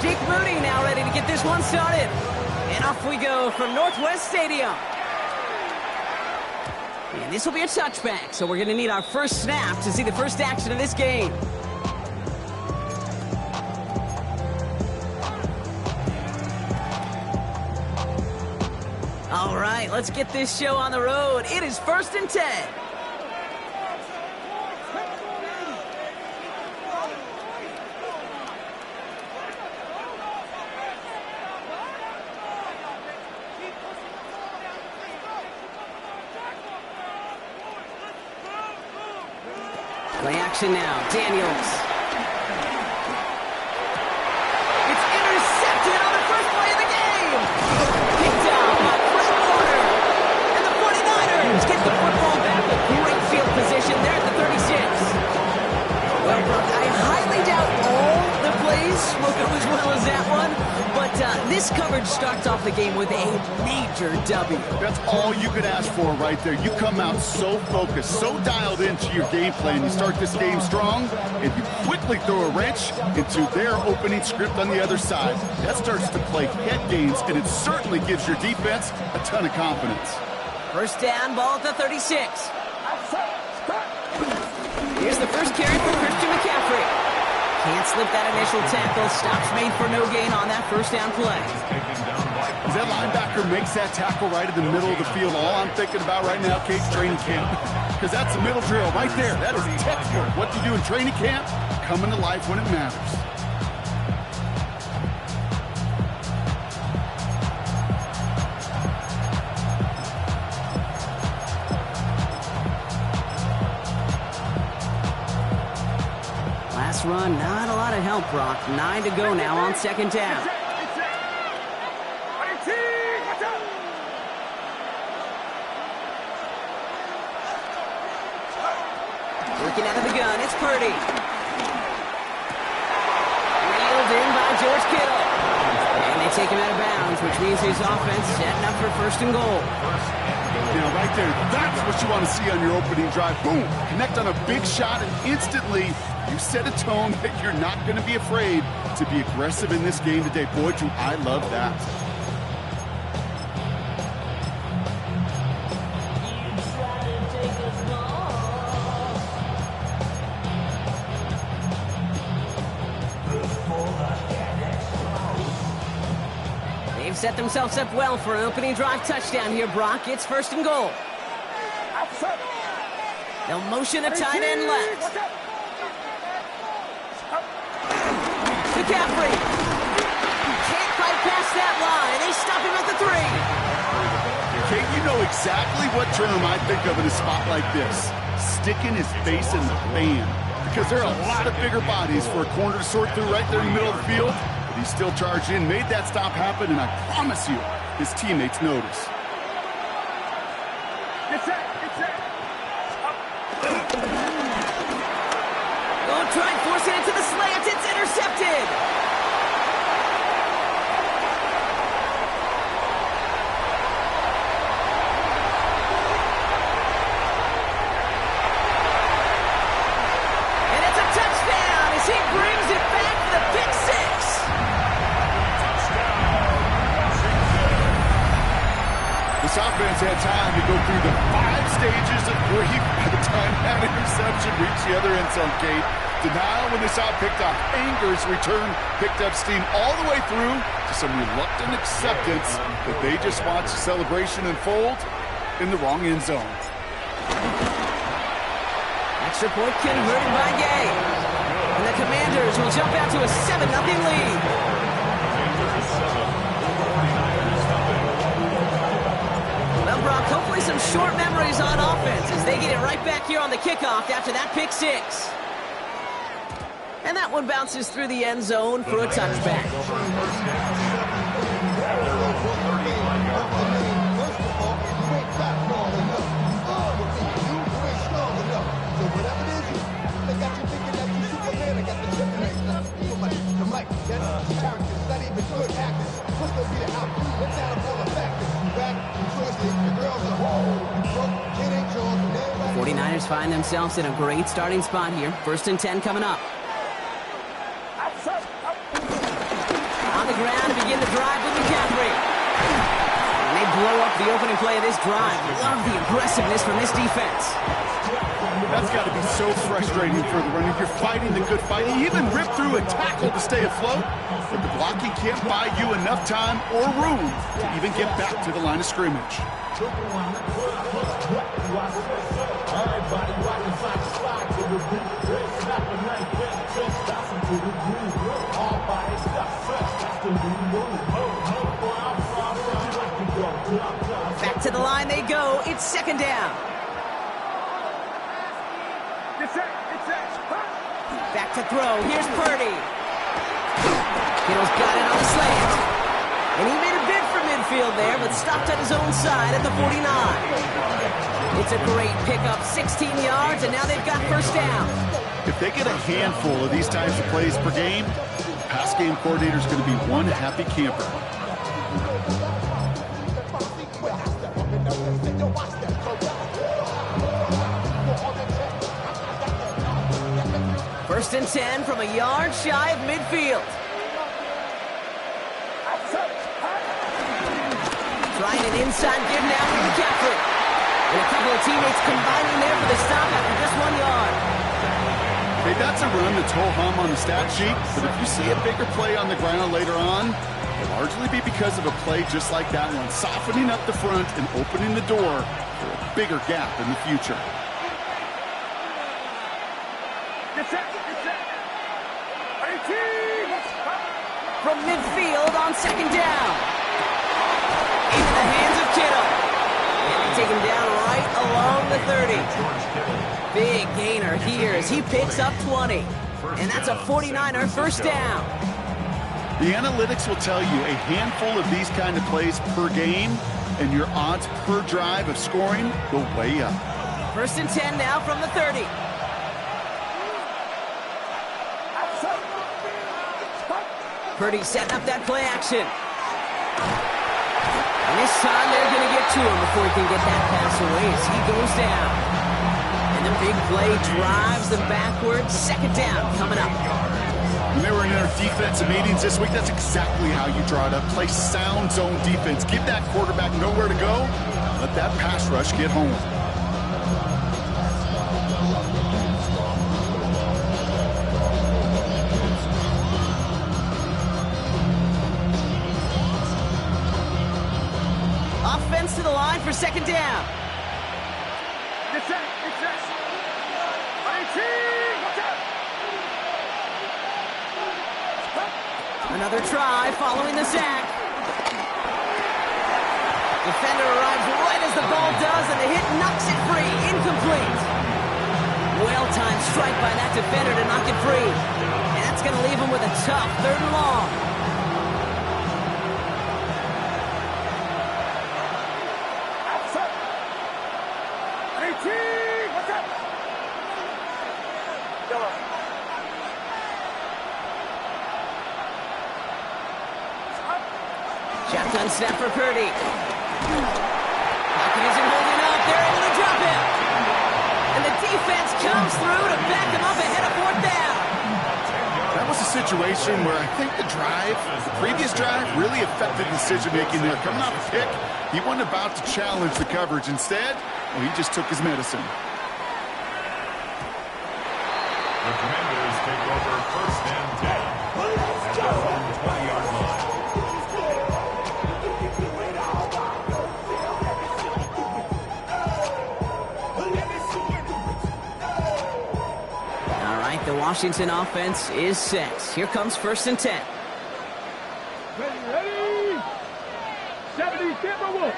Jake Moody now ready to get this one started. And off we go from Northwest Stadium. And this will be a touchback, so we're going to need our first snap to see the first action of this game. All right, let's get this show on the road. It is 1st and 10. Play action now, Daniels. It's intercepted on the first play of the game. Picked out by Fred Warner. And the 49ers get the football back with great field position there at the 36. Well, Brooke, I highly doubt all the plays will go as well as that one. But this coverage starts off the game with a major W. That's all you could ask for right there. You come out so focused, so dialed into your game plan. You start this game strong, and you quickly throw a wrench into their opening script on the other side. That starts to play head games, and it certainly gives your defense a ton of confidence. First down, ball at the 36. Here's the first carry for Christian McCaffrey. Can't slip that initial tackle. Stops made for no gain on that first down play. As that linebacker makes that tackle right in the middle of the field, all I'm thinking about right now, Kate's training camp. Because that's the middle drill right there. That is textbook. What you do in training camp, coming to life when it matters. Last run, not a lot of help, Brock. 9 to go now on second down. Working out of the gun, it's Purdy. Reeled in by George Kittle. And they take him out of bounds, which means his offense setting up for 1st and goal. Now, right there, that's what you want to see on your opening drive. Boom! Connect on a big shot, and instantly you set a tone that you're not going to be afraid to be aggressive in this game today. Boy, do I love that. They've set themselves up well for an opening drive touchdown here, Brock. It's 1st and goal. They'll motion a tight end left. McCaffrey. Can't quite pass that line. They stop him at the 3. Kate, you know exactly what term I think of in a spot like this. Sticking his face in the fan. Because there are a lot of bigger bodies for a corner to sort through right there in the middle of the field. But he still charged in, made that stop happen, and I promise you, his teammates notice. Going to try and force it into the slant. It's intercepted. And it's a touchdown as he brings it back for the pick 6. This offense had time to go through the 5 stages of grief by the time that interception reached the other end zone, Kate. Denial when they saw it picked off. Anger's return picked up steam all the way through to some reluctant acceptance that they just watched the celebration unfold in the wrong end zone. Extra point converted by Gay. And the Commanders will jump out to a 7-0 lead. Well, Brock, hopefully some short memories on offense as they get it right back here on the kickoff after that pick 6. And that one bounces through the end zone for a touchback. find themselves in a great starting spot here. 1st and 10 coming up. On the ground, begin the drive with McCaffrey. And they blow up the opening play of this drive. Love the aggressiveness from this defense. That's got to be so frustrating for the runner. You're fighting the good fight. He even ripped through a tackle to stay afloat, but the blocking can't buy you enough time or room to even get back to the line of scrimmage. Back to the line they go. It's 2nd down. Back to throw. Here's Purdy. Kittle's got it on the slant. And he made a bid for midfield there, but stopped at his own side at the 49. It's a great pickup, 16 yards, and now they've got 1st down. If they get a handful of these types of plays per game, pass game coordinator is going to be one happy camper. First and 10 from a yard shy of midfield. Trying an inside give now with McCaffrey. And a couple of teammates combining there for the stop after just 1 yard. Hey, that's a run that's ho-hum on the stat sheet, but if you see a bigger play on the ground later on, it'll largely be because of a play just like that one, softening up the front and opening the door for a bigger gap in the future. From midfield on 2nd down. Into the hands of Kittle. And they take him down right along the 30. Big gainer here as he picks up 20. And that's a 49er 1st down. The analytics will tell you a handful of these kind of plays per game, and your odds per drive of scoring go way up. 1st and 10 now from the 30. Purdy setting up that play action. And this time they're going to get to him before he can get that pass away as he goes down. And the big play drives them backwards. 2nd down coming up. When they were in our defensive meetings this week, that's exactly how you draw it up. Play sound zone defense. Give that quarterback nowhere to go. Let that pass rush get home. Offense to the line for 2nd down. Another try following the sack. Defender arrives right as the ball does, and the hit knocks it free. Incomplete. Well-timed strike by that defender to knock it free. And that's going to leave him with a tough 3rd and long. Shotgun snap for Purdy. Pocket isn't holding up. They're able to drop him. And the defense comes through to back him up ahead of 4th down. That was a situation where I think the previous drive, really affected decision-making there. Coming off a pick, he wasn't about to challenge the coverage. Instead, well, he just took his medicine. The Commanders take over 1st and 10 at their own 20-yard line. The Washington offense is set. Here comes 1st and 10. Ready? 70, camera 1.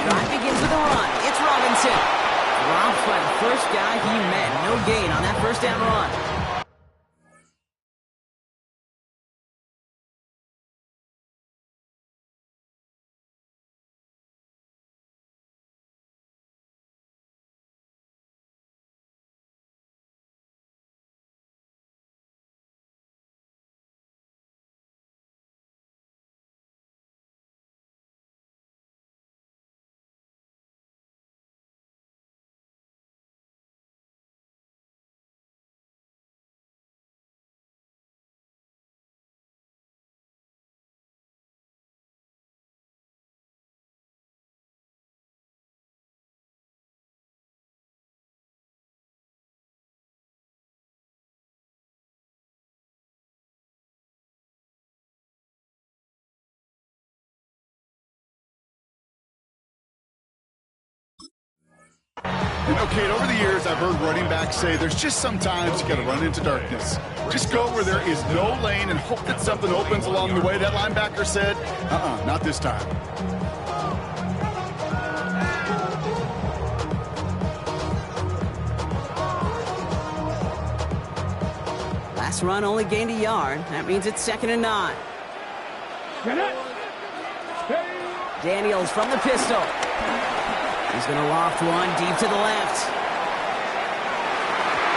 Drive begins with a run. It's Robinson. Dropped by the first guy he met. No gain on that 1st down run. You know, Kate, over the years, I've heard running backs say there's just sometimes you got to run into darkness. Just go where there is no lane and hope that something opens along the way. That linebacker said, not this time. Last run only gained a yard. That means it's 2nd and 9. Daniels from the pistol. He's going to loft one deep to the left.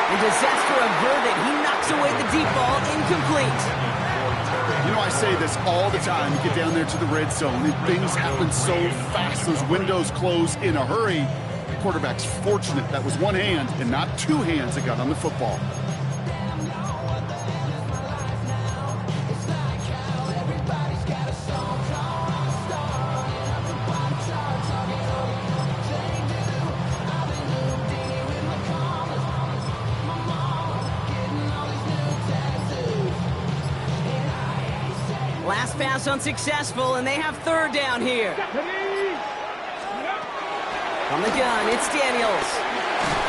And disaster averted. He knocks away the deep ball, incomplete. You know, I say this all the time. You get down there to the red zone, and things happen so fast. Those windows close in a hurry. The quarterback's fortunate that was one hand and not two hands that got on the football. Last pass unsuccessful, and they have 3rd down here. From the gun, it's Daniels.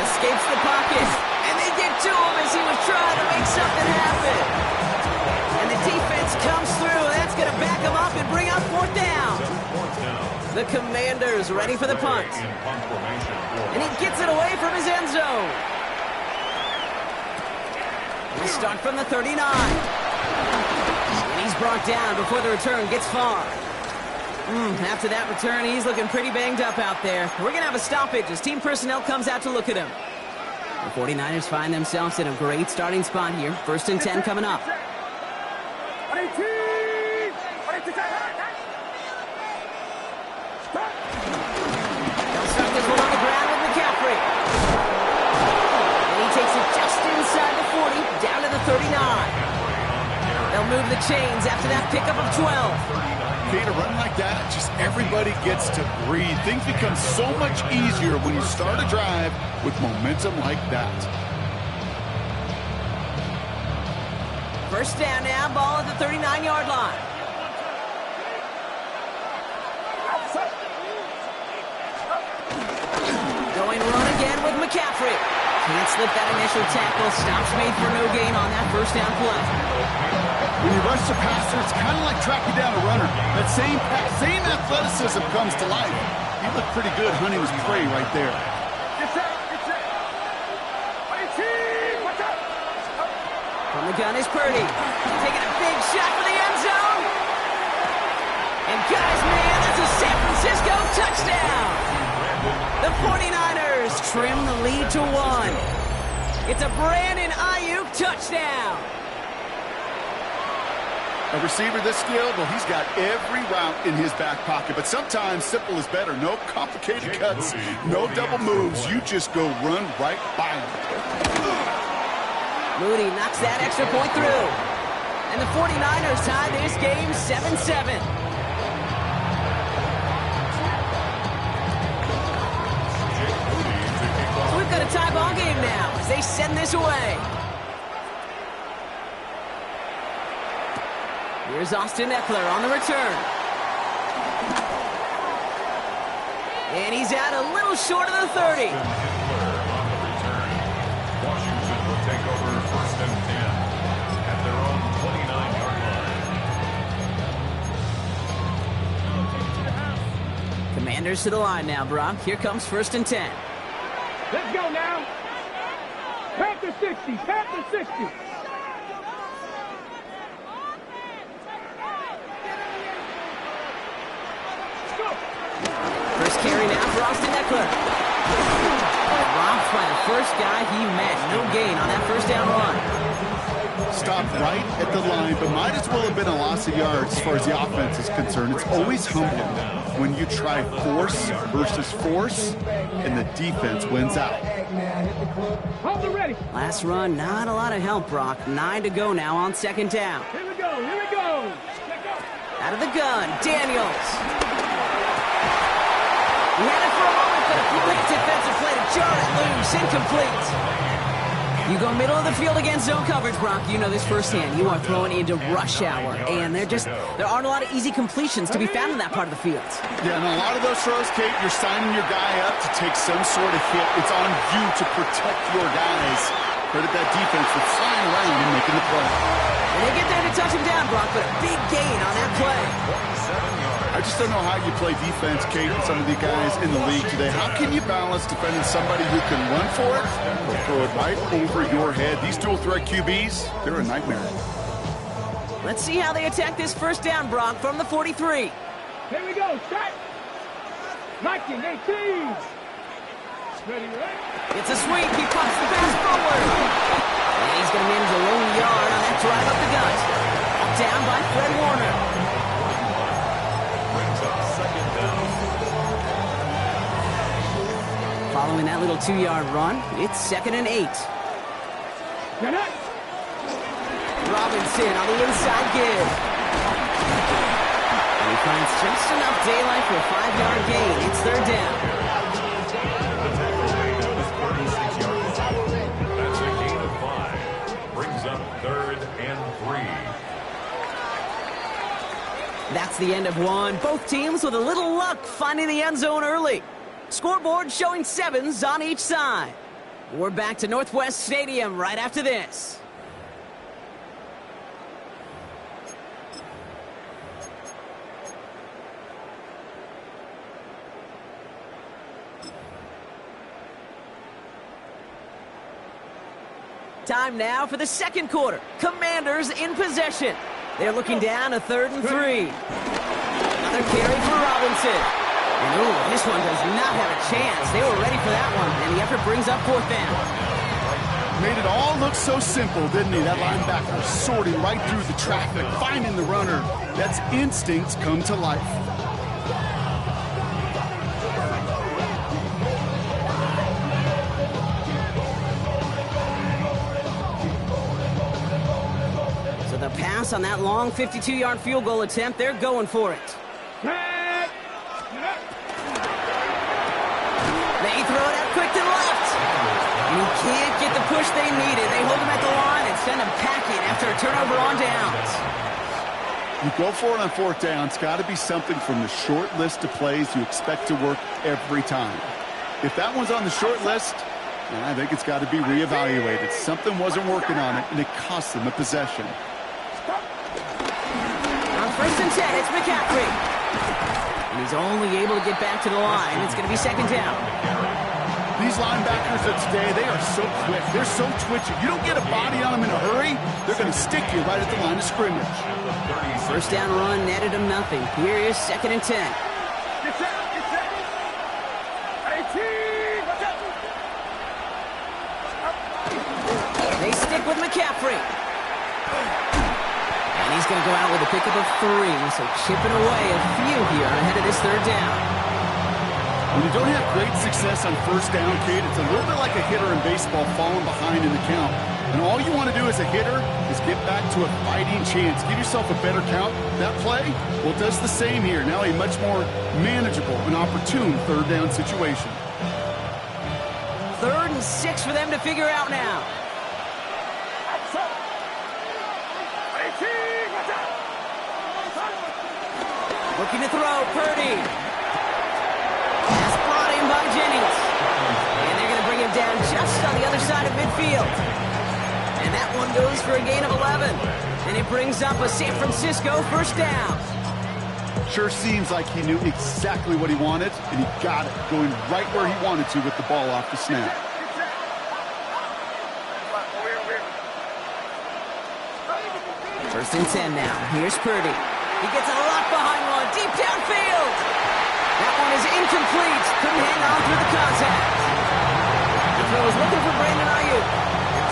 Escapes the pocket, and they get to him as he was trying to make something happen. And the defense comes through. That's going to back him up and bring up 4th down. The Commanders ready for the punt. And he gets it away from his end zone. We start from the 39. And he's brought down before the return gets far. After that return, he's looking pretty banged up out there. We're going to have a stoppage as team personnel comes out to look at him. The 49ers find themselves in a great starting spot here. 1st and 10 coming up. They'll start this one on the ground with McCaffrey. And he takes it just inside the 40, down to the 39. They'll move the chains after that pickup of 12. Okay, to run like that, just everybody gets to breathe. Things become so much easier when you start a drive with momentum like that. 1st down now, ball at the 39-yard line. Going run again with McCaffrey. Can't slip that initial tackle. Stops made for no gain on that 1st down play. When you rush the passer, it's kind of like tracking down a runner. That same athleticism comes to life. He looked pretty good hunting his prey right there. From the gun is Purdy. Taking a big shot for the end zone. And guys, man, that's a San Francisco touchdown. The 49ers trim the lead to 1. It's a Brandon Ayuk touchdown. A receiver this skilled, well, he's got every route in his back pocket. But sometimes simple is better. No complicated cuts, no double moves. You just go run right by him. Moody knocks that extra point through. And the 49ers tie this game 7-7. So we've got a tie ball game now as they send this away. Here's Austin Eckler on the return. And he's out a little short of the 30. Washington will take over 1st and 10 at their own 29-yard line. Commanders to the line now, Brock. Here comes 1st and 10. Let's go now. Panther 60. Panther 60. First carry now for Austin Eckler. Robbed by the first guy he met. No gain on that 1st down run. Stopped right at the line, but might as well have been a loss of yards as far as the offense is concerned. It's always humbling when you try force versus force, and the defense wins out. Hold it ready. Last run, not a lot of help, Brock. 9 to go now on 2nd down. Here we go. Here we go. Out of the gun, Daniels. He had it for a moment, but a great defensive play to jar it loose. Incomplete. You go middle of the field against zone coverage, Brock. You know this firsthand. You are throwing into rush hour, and there aren't a lot of easy completions to be found in that part of the field. Yeah, and a lot of those throws, Kate, you're signing your guy up to take some sort of hit. It's on you to protect your guys. Credit that defense for flying around and making the play. And they get there to touch him down, Brock, but a big gain on that play. I just don't know how you play defense, Kate, and some of the guys in the league today. How can you balance defending somebody who can run for it or throw it right over your head? These dual threat QBs, they're a nightmare. Let's see how they attack this first down, Brock, from the 43. Here we go, set. 19, 18. Ready, right? It's a sweep. He pops the pass forward. And he's going to manage a lone yard on that drive up the gut. Down by Fred Warner. Brings up second down. Following that little 2-yard run, it's 2nd and 8. Get it. Robinson on the inside give. And he finds just enough daylight for a 5-yard gain. It's 3rd down. The tackle made of his 36-yard line. That's a gain of 5. Brings up 3rd and 3. That's the end of one. Both teams with a little luck finding the end zone early. Scoreboard showing 7s on each side. We're back to Northwest Stadium right after this. Time now for the second quarter. Commanders in possession. They're looking down a 3rd and 3. Another carry for Robinson. And ooh, this one does not have a chance. They were ready for that one, and the effort brings up 4th down. Made it all look so simple, didn't he? That linebacker sorting right through the traffic, finding the runner. That's instincts come to life. So the pass on that long 52-yard field goal attempt, they're going for it. They throw it out quick to the left. And he can't get the push they needed. They hold him at the line and send him packing after a turnover on downs. You go for it on 4th down. It's got to be something from the short list of plays you expect to work every time. If that one's on the short list, then I think it's got to be reevaluated. Something wasn't working on it, and it cost them a possession. On 1st and 10, it's McCaffrey. And he's only able to get back to the line. It's going to be 2nd down. These linebackers of today, they are so quick. They're so twitchy. You don't get a body on them in a hurry, they're going to stick you right at the line of scrimmage. First down run netted him nothing. Here is 2nd and 10. Get set, get set. 18, watch out. They stick with McCaffrey. And he's going to go out with a pickup of 3, so chipping away a few here ahead of this 3rd down. When you don't have great success on 1st down, Kate, it's a little bit like a hitter in baseball falling behind in the count. And all you want to do as a hitter is get back to a fighting chance. Give yourself a better count. That play, well, does the same here. Now a much more manageable and opportune 3rd down situation. 3rd and 6 for them to figure out now. 18, watch out. Looking to throw, Purdy. That's brought in by Jennings. And they're going to bring him down just on the other side of midfield. And that one goes for a gain of 11. And it brings up a San Francisco 1st down. Sure seems like he knew exactly what he wanted, and he got it, going right where he wanted to with the ball off the snap. First and 10 now. Here's Purdy. He gets a lot behind one, deep downfield. That one is incomplete. Couldn't hang on through the contact. The throw is looking for Brandon Ayuk.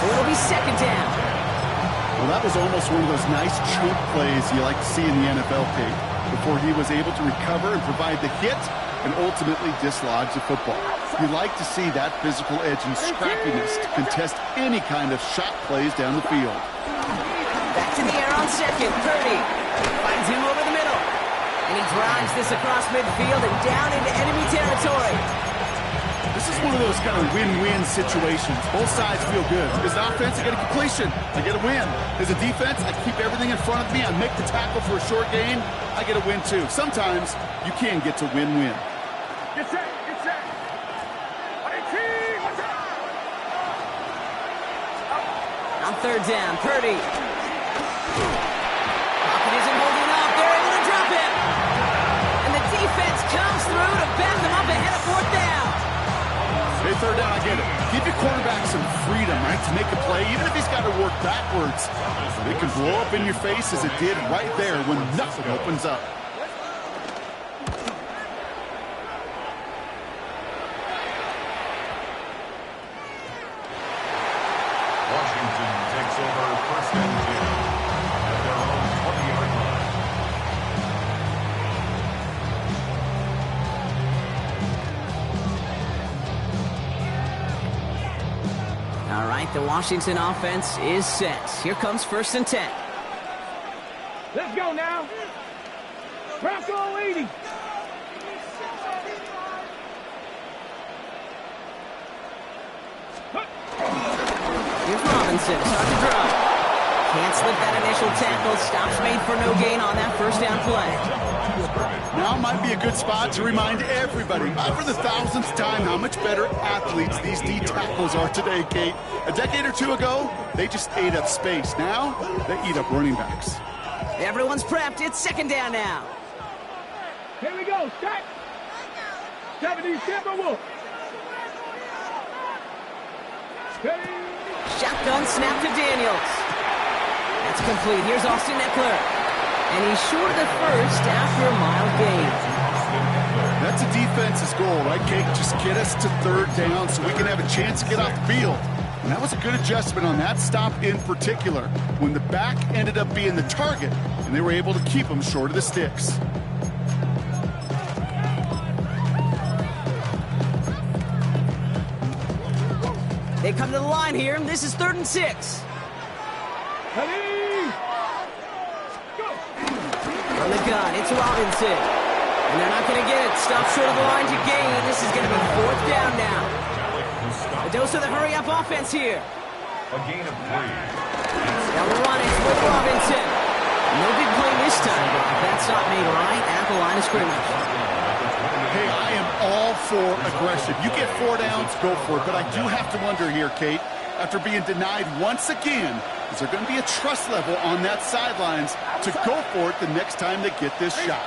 So it'll be 2nd down. Well, that was almost one of those nice chunk plays you like to see in the NFL, Kate, before he was able to recover and provide the hit and ultimately dislodge the football. You like to see that physical edge and scrappiness to contest any kind of shot plays down the field. Back to the air on 2nd. Purdy finds him over the middle. And he drives this across midfield and down into enemy territory. This is one of those kind of win-win situations. Both sides feel good. As an offense, I get a completion. I get a win. As a defense, I keep everything in front of me. I make the tackle for a short gain. I get a win, too. Sometimes you can get to win-win. Get set. Get set. On third down, Purdy. Pocket isn't holding up. They're able to drop him. And the defense comes through to back them up ahead of fourth down. Hey, third down, I get it. Give your quarterback some freedom, right, to make a play, even if he's got to work backwards. It can blow up in your face as it did right there when nothing opens up. Washington takes over first and 10 at their own 20-yard line. All right, the Washington offense is set. Here comes first and 10. Let's go now. Bronco leading. Here's Robinson, start to drive. Can't slip that initial tackle. Stops made for no gain on that first down play. Now might be a good spot to remind everybody, not for the thousandth time, how much better athletes these D tackles are today, Kate. A decade or two ago, they just ate up space. Now, they eat up running backs. Everyone's prepped. It's second down now. Here we go. Start. 70 Timberwolves. Steady. Shotgun snap to Daniels. That's complete. Here's Austin Eckler. And he's short of the first after a mild gain. That's a defense's goal, right, Kate? Just get us to third down so we can have a chance to get off the field. And that was a good adjustment on that stop in particular, when the back ended up being the target, and they were able to keep him short of the sticks. They come to the line here, and this is 3rd and 6. Ready. Go. From the gun, it's Robinson. And they're not going to get it. Stop short of the line to gain. This is going to be 4th down now. A dose of the hurry-up offense here. A gain of 3. They'll run it with Robinson. No big play this time, but that's not made right at the line of scrimmage. Hey, I am all for aggression. You get 4 downs, go for it. But I do have to wonder here, Kate, after being denied once again, is there going to be a trust level on that sidelines to go for it the next time they get this shot?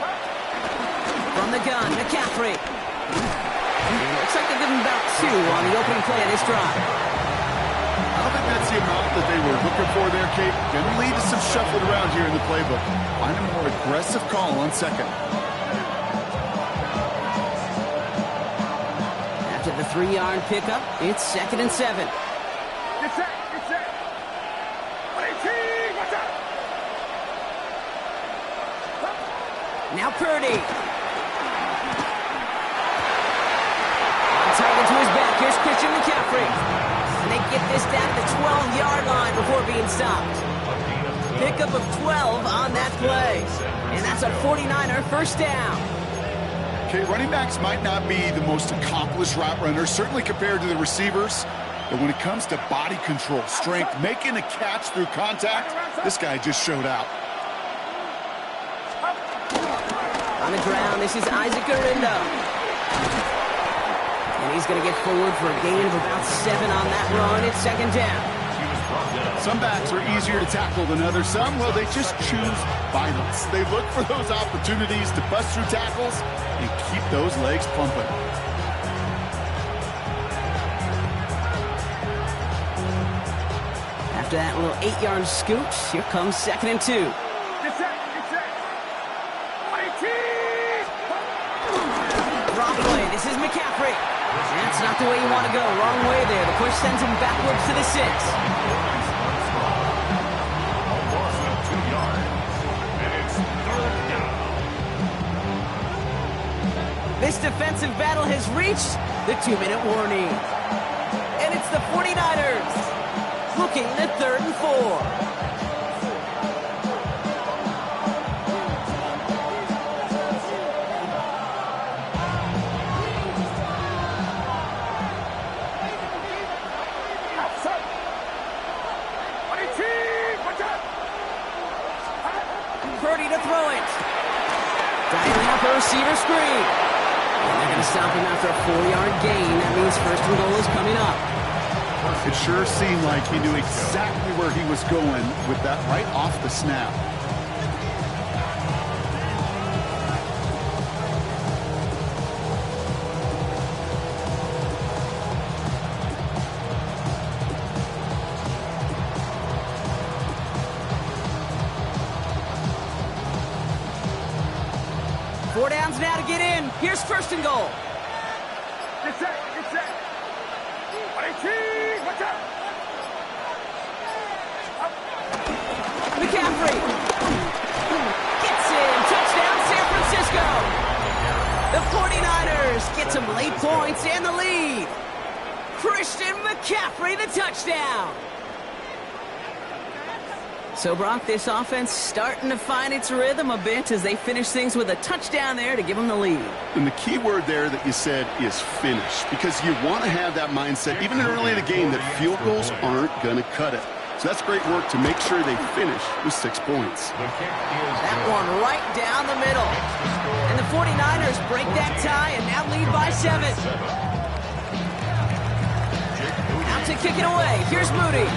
From the gun, McCaffrey. Looks like they give him about 2 on the opening play of this drive. I don't think that's the amount that they were looking for there, Kate. Going to lead to some shuffling around here in the playbook. Find a more aggressive call on second. After the 3-yard pickup, it's 2nd and 7. Get set. Get set. 118. Watch out. Now Purdy. On target to his back. Here's Christian McCaffrey. And they get this down to the 12-yard line before being stopped. Pickup of 12 on that play. And that's a 49er first down. Okay, running backs might not be the most accomplished route runners, certainly compared to the receivers. But when it comes to body control, strength, making a catch through contact, this guy just showed out. On the ground, this is Isaac Arindo. And he's going to get forward for a gain of about 7 on that run. It's 2nd down. Some backs are easier to tackle than others. Some, well, they just choose violence. They look for those opportunities to bust through tackles and keep those legs pumping. After that little 8-yard scoot, here comes 2nd and 2. Get set. Get set. 118. Drop play. This is McCaffrey. That's not the way you want to go. Wrong way there. The push sends him backwards to the 6. This defensive battle has reached the 2-minute warning. And it's the 49ers looking at 3rd and 4. throw it. Dialing up a receiver screen. And they're going to stop him after a 4-yard gain. That means first and goal is coming up. It sure seemed like he knew exactly where he was going with that right off the snap. Four downs now to get in. Here's first and goal. Get set, get set. 18, watch out. McCaffrey gets in. Touchdown, San Francisco. The 49ers get some late points and the lead. Christian McCaffrey, the touchdown. So, Brock, this offense starting to find its rhythm a bit as they finish things with a touchdown there to give them the lead. And the key word there that you said is finish, because you want to have that mindset, even early in the game, that field goals aren't going to cut it. So that's great work to make sure they finish with 6 points. That one right down the middle. And the 49ers break that tie and now lead by 7. Out to kick it away. Here's Moody.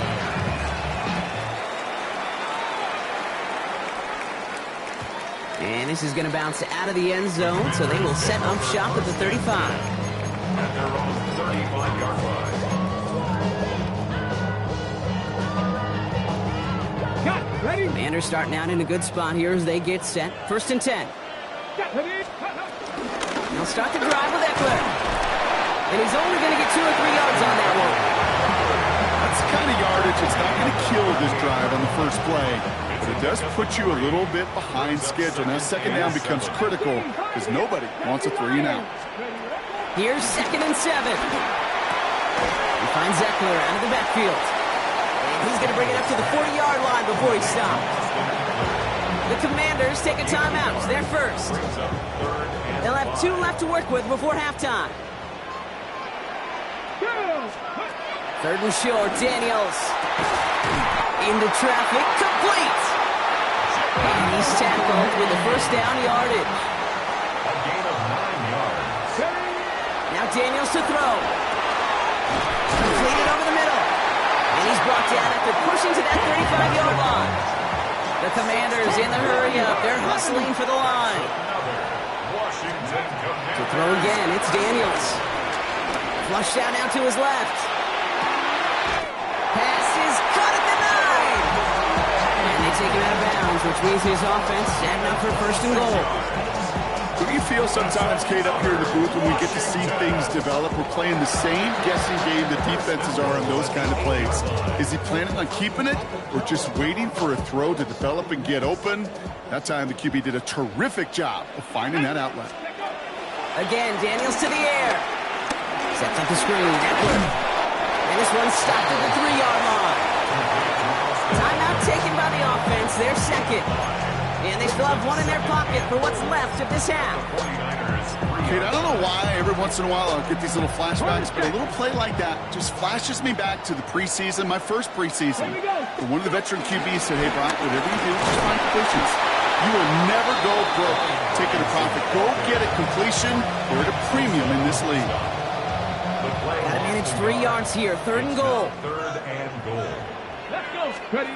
And this is going to bounce out of the end zone, so they will set up shop at the 35. At their own 35-yard line. Got ready. Commanders starting out in a good spot here as they get set. First and 10. Got ready. They'll start the drive with Eckler. And he's only going to get 2 or 3 yards on that one. That's the kind of yardage that's not going to kill this drive on the first play. But it does put you a little bit behind schedule. Now second down becomes critical because nobody wants a 3 and out. Here's second and 7. He finds Eckler out of the backfield. And he's going to bring it up to the 40-yard line before he stops. The Commanders take a timeout. They're first. They'll have 2 left to work with before halftime. Third and short, Daniels. Into traffic, complete. And he's tackled with the first down yardage. A gain of 9 yards. Now Daniels to throw. Completed over the middle. And he's brought down after pushing to that 35-yard line. The Commanders in the hurry-up. They're hustling for the line. Washington To throw again, it's Daniels. Flushed out now to his left. Pass is caught at the 9. And they take him out of bounds, which means his offense setting up for first and goal. What do you feel sometimes, Kate, up here in the booth when we get to see things develop? We're playing the same guessing game the defenses are on those kind of plays. Is he planning on keeping it or just waiting for a throw to develop and get open? That time the QB did a terrific job of finding that outlet. Again, Daniels to the air. Sets up the screen. Eckler. And this one stopped at the 3-yard line. Timeout taken by the offense. Their second. And they still have one in their pocket for what's left of this half. Kate, I don't know why every once in a while I'll get these little flashbacks, but a little play like that just flashes me back to the preseason, my first preseason. But one of the veteran QBs said, hey, Brock, whatever you do, just find completions. You will never go broke taking a profit. Go get a completion. We're at a premium in this league. Got to manage 3 yards here. Third and goal. Third and goal. Let's go. Ready.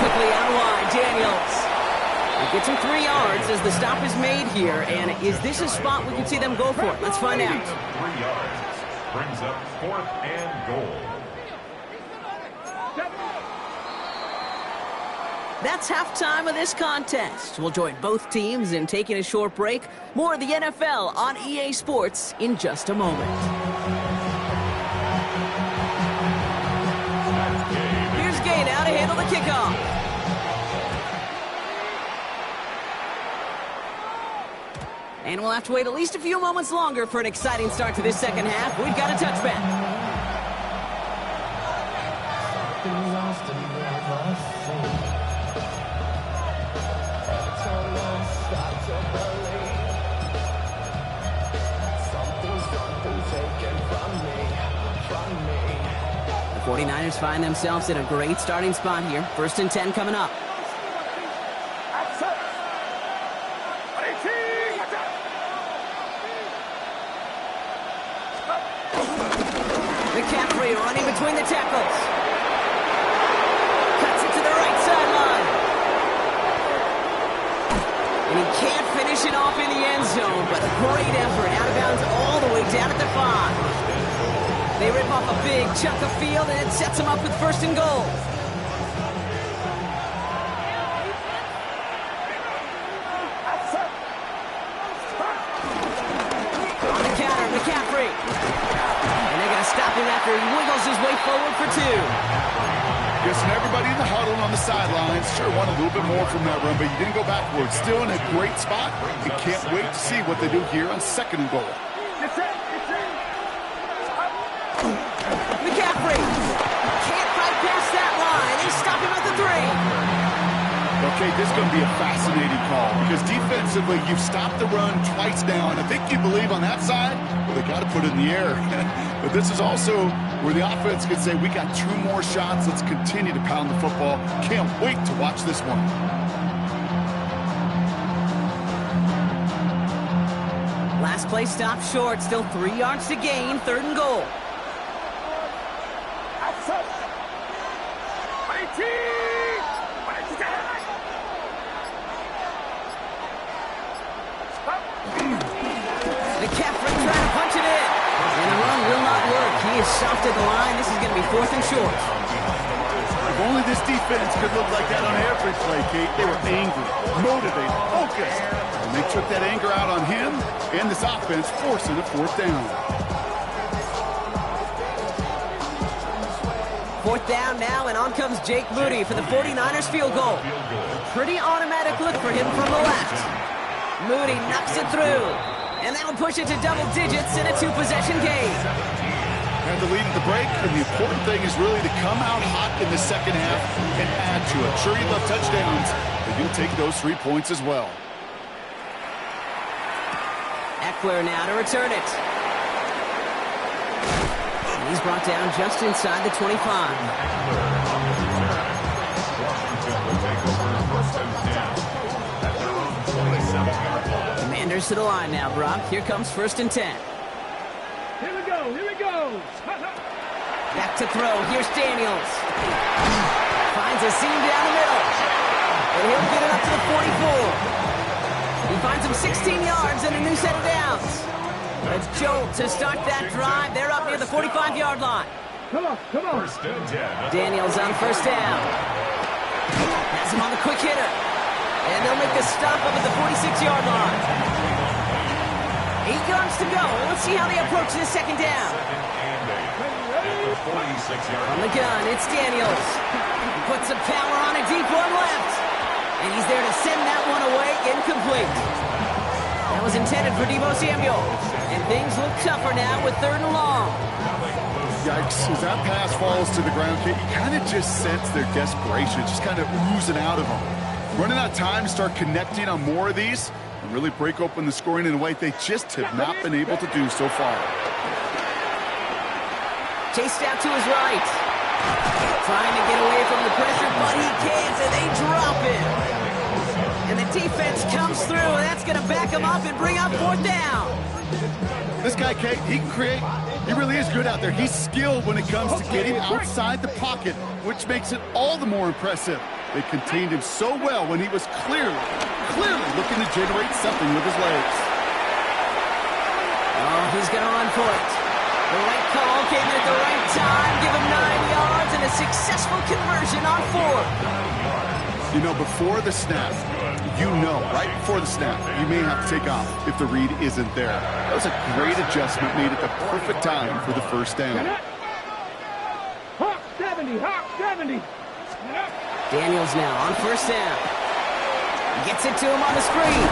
Quickly out wide, Daniels. It gets him 3 yards as the stop is made here. And is this a spot we can see them go for? Let's find out. 3 yards. Brings up 4th and goal. That's halftime of this contest. We'll join both teams in taking a short break. More of the NFL on EA Sports in just a moment. Here's Gay now to handle the kickoff. And we'll have to wait at least a few moments longer for an exciting start to this second half. We've got a touchback. The 49ers find themselves in a great starting spot here. First and 10 coming up. McCaffrey running between the tackles. Cuts it to the right sideline. And he can't finish it off in the end zone, but great effort. Out of bounds all the way down at the 5. They rip off a big chunk of field, and it sets them up with 1st and goal. On the counter, McCaffrey. And they're going to stop him after he wiggles his way forward for 2. Guessing everybody in the huddle and on the sidelines sure want a little bit more from that run, but you didn't go backwards. Still in a great spot. You can't wait to see what they do here on 2nd and goal. McCaffrey can't fight past that line. They stop him at the 3. Okay, this is going to be a fascinating call because defensively, you've stopped the run twice now, and I think you believe on that side, well, they got to put it in the air. But this is also where the offense can say, we got 2 more shots. Let's continue to pound the football. Can't wait to watch this one. Last play stopped short. Still 3 yards to gain. 3rd and goal. McCaffrey trying to punch it in. And the run will not work. He is soft at the line. This is going to be 4th and short. If only this defense could look like that on every play, Kate. They were angry, motivated, focused. And they took that anger out on him and this offense, forcing a 4th down. 4th down now, and on comes Jake Moody for the 49ers field goal. Pretty automatic look for him from the left. Moody knocks it through, and that'll push it to double digits in a 2-possession game. Had the lead at the break, and the important thing is really to come out hot in the second half and add to it. Sure, you love touchdowns, but you'll take those 3 points as well. Eckler now to return it. And he's brought down just inside the 25. Commanders to the line now, Brock. Here comes 1st and 10. Here we go, here we go. Back to throw. Here's Daniels. Finds a seam down the middle. And he'll get it up to the 44. He finds him 16 yards and a new set of downs. It's Jolt to start that drive. They're up near the 45-yard line. Come on, come on. Daniels on 1st down. Has him on the quick hitter. And they'll make the stop up at the 46-yard line. 8 yards to go. Let's see how they approach this 2nd down. On the gun, it's Daniels. Puts some power on a deep one left. And he's there to send that one away, incomplete. That was intended for Deebo Samuel. And things look tougher now with 3rd and long. Yikes, as that pass falls to the ground, Kate, you kind of just sense their desperation, just kind of oozing out of them. Running out of time to start connecting on more of these and really break open the scoring in a way they just have not been able to do so far. Chased out to his right. Trying to get away from the pressure, but he can't, and they drop him. And the defense comes through, and that's going to back him up and bring up 4th down. This guy, Kate, he can create. He really is good out there. He's skilled when it comes to getting outside the pocket, which makes it all the more impressive. They contained him so well when he was clearly looking to generate something with his legs. Oh, he's going to run for it. The right call came in at the right time. Give him 9 yards and a successful conversion on 4th. You know, before the snap, right before the snap, you may have to take off if the read isn't there. That was a great adjustment made at the perfect time for the 1st down. Hawk 70, Hawk 70. Daniels now on 1st down. Gets it to him on the screen.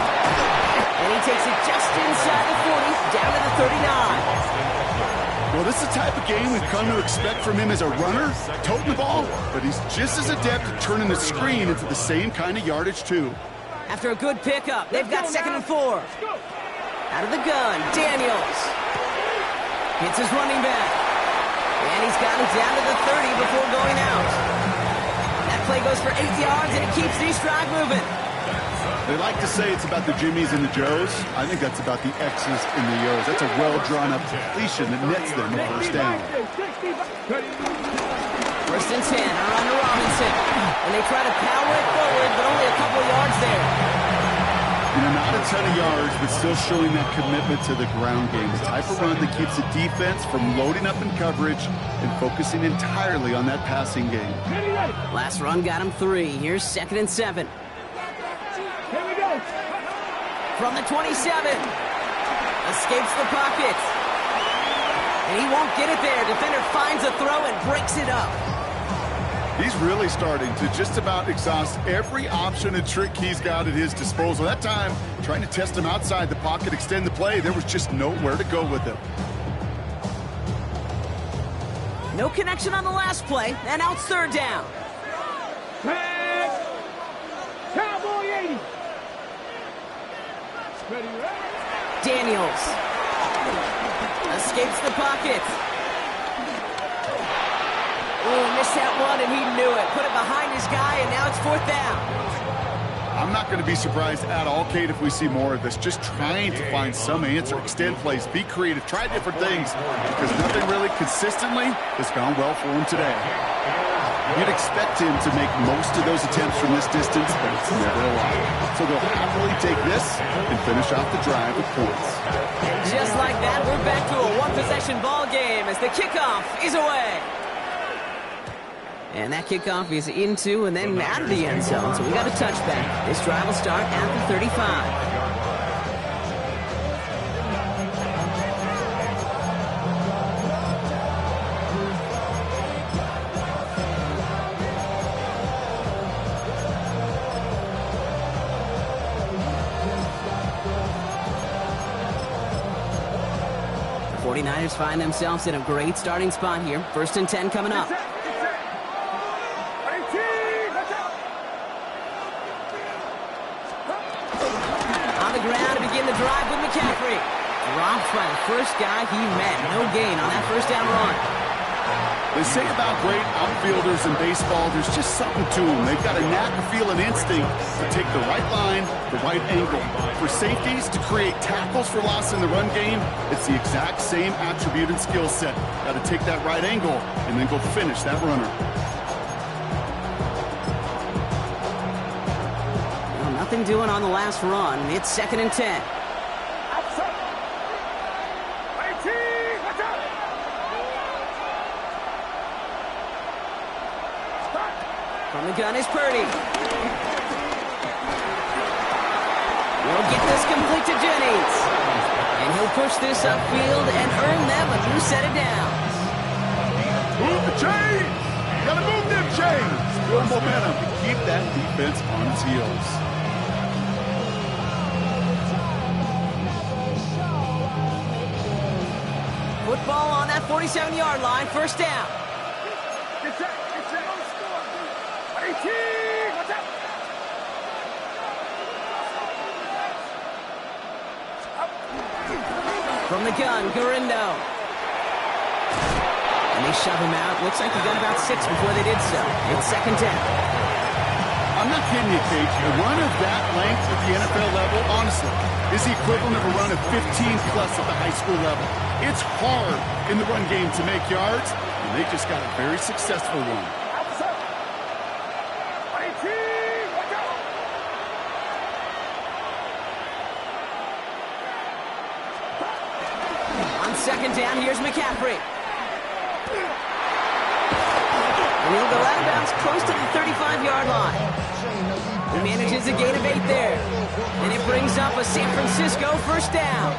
And he takes it just inside the 40, down to the 39. Well, this is the type of game we've come to expect from him as a runner, toting the ball, but he's just as adept at turning the screen into the same kind of yardage, too. After a good pickup, they've got 2nd and 4. Out of the gun, Daniels. Hits his running back. And he's got it down to the 30 before going out. That play goes for 8 yards, and it keeps this drive moving. They like to say it's about the Jimmies and the Joes. I think that's about the X's and the O's. That's a well-drawn-up completion that nets them a first down. First and 10, around to Robinson. And they try to power it forward, but only a couple yards there. You know, not a ton of yards, but still showing that commitment to the ground game. The type of run that keeps the defense from loading up in coverage and focusing entirely on that passing game. Last run got him 3. Here's 2nd and 7. Here we go. From the 27. Escapes the pocket. And he won't get it there. Defender finds a throw and breaks it up. He's really starting to just about exhaust every option and trick he's got at his disposal. That time, trying to test him outside the pocket, extend the play, there was just nowhere to go with it. No connection on the last play, and now it's 3rd down. Pass. Cowboy 80. Ready, Daniels escapes the pocket. Oh, missed that one, and he knew it. Put it behind his guy, and now it's 4th down. I'm not going to be surprised at all, Kate, if we see more of this. Just trying to find some answer, extend plays, be creative, try different things, because nothing really consistently has gone well for him today. You'd expect him to make most of those attempts from this distance, but it's never a lot. So they'll happily take this and finish off the drive with points. Just like that, we're back to a one-possession ball game as the kickoff is away. And that kickoff is into and then out of the end zone, so we got a touchback. This drive will start at the 35. 49ers find themselves in a great starting spot here. 1st and 10 coming up. On the ground to begin the drive with McCaffrey. Dropped by the first guy he met. No gain on that first down run. They say about great outfielders in baseball, there's just something to them. They've got a knack, a feel, an instinct to take the right line, the right angle. For safeties to create tackles for loss in the run game, it's the exact same attribute and skill set. Got to take that right angle and then go finish that runner. Well, nothing doing on the last run. It's 2nd and 10. From the gun is Purdy. He'll get this complete to Jennings. And he'll push this upfield and earn them a new set of downs. Move the chains! Gotta move them chains! Build momentum to keep that defense on its heels. Football on that 47-yard line, 1st down. From the gun, Gurindo. And they shove him out. Looks like he got about 6 before they did so. It's 2nd down. I'm not kidding you, Kate. A run of that length at the NFL level, honestly, is the equivalent of a run of 15-plus at the high school level. It's hard in the run game to make yards, and they just got a very successful one. On 2nd down, here's McCaffrey. And he'll go out of bounds close to the 35-yard line. He manages a gain of 8 there. And it brings up a San Francisco 1st down.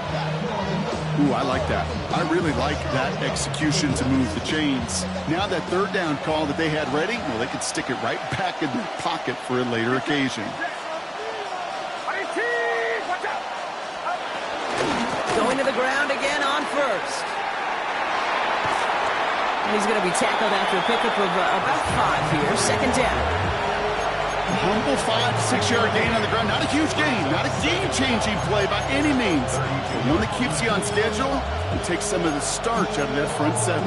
Ooh, I like that. I really like that execution to move the chains. Now that 3rd down call that they had ready, well, they could stick it right back in their pocket for a later occasion. Going to the ground again on 1st. And he's going to be tackled after a pickup of about 5 here. 2nd down. A humble 5 to 6 yard gain on the ground. Not a huge gain, not a game-changing play by any means. But one that keeps you on schedule and takes some of the starch out of that front 7.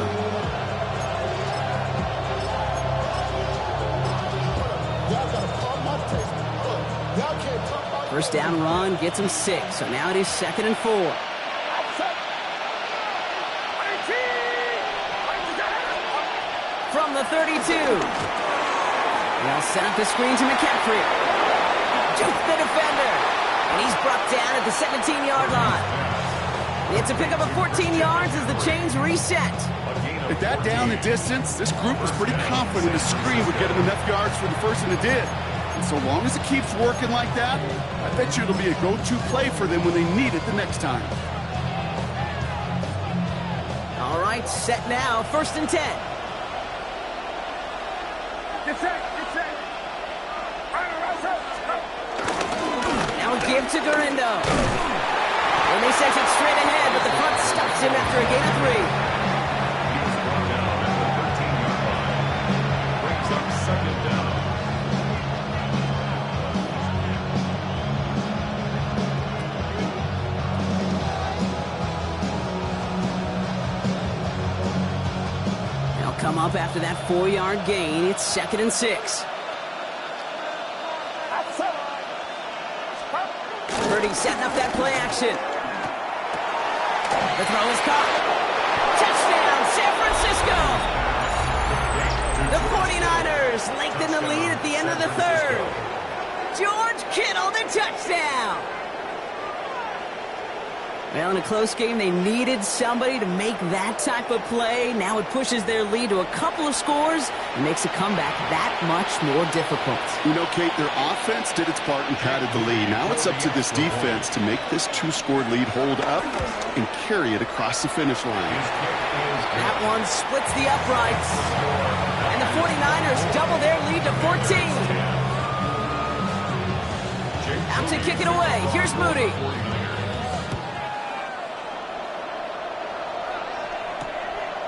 Y'all gotta pump my taste. Y'all can't talk about First down run gets him 6, so now it is 2nd and 4. From the 32. They'll set up the screen to McCaffrey. Juke the defender. And he's brought down at the 17-yard line. It's a pickup of 14 yards as the chains reset. At that down and distance, this group was pretty confident the screen would get him enough yards for the first, and it did. And so long as it keeps working like that, I bet you it'll be a go-to play for them when they need it the next time. All right, set now, 1st and 10. Get set. Now a give to Dorindo. And they set it straight ahead, but the front stops him after a gain of 3. He's brought down at the 13-yard line. Brings up 2nd down. They'll come up after that 4-yard gain. It's 2nd and 6. Purdy setting up that play action. The throw is caught. Touchdown, San Francisco! The 49ers lengthen the lead at the end of the 3rd. George Kittle, the touchdown! Well, in a close game, they needed somebody to make that type of play. Now it pushes their lead to a couple of scores and makes a comeback that much more difficult. You know, Kate, their offense did its part and padded the lead. Now it's up to this defense to make this 2-score lead hold up and carry it across the finish line. That one splits the uprights. And the 49ers double their lead to 14. Out to kick it away. Here's Moody.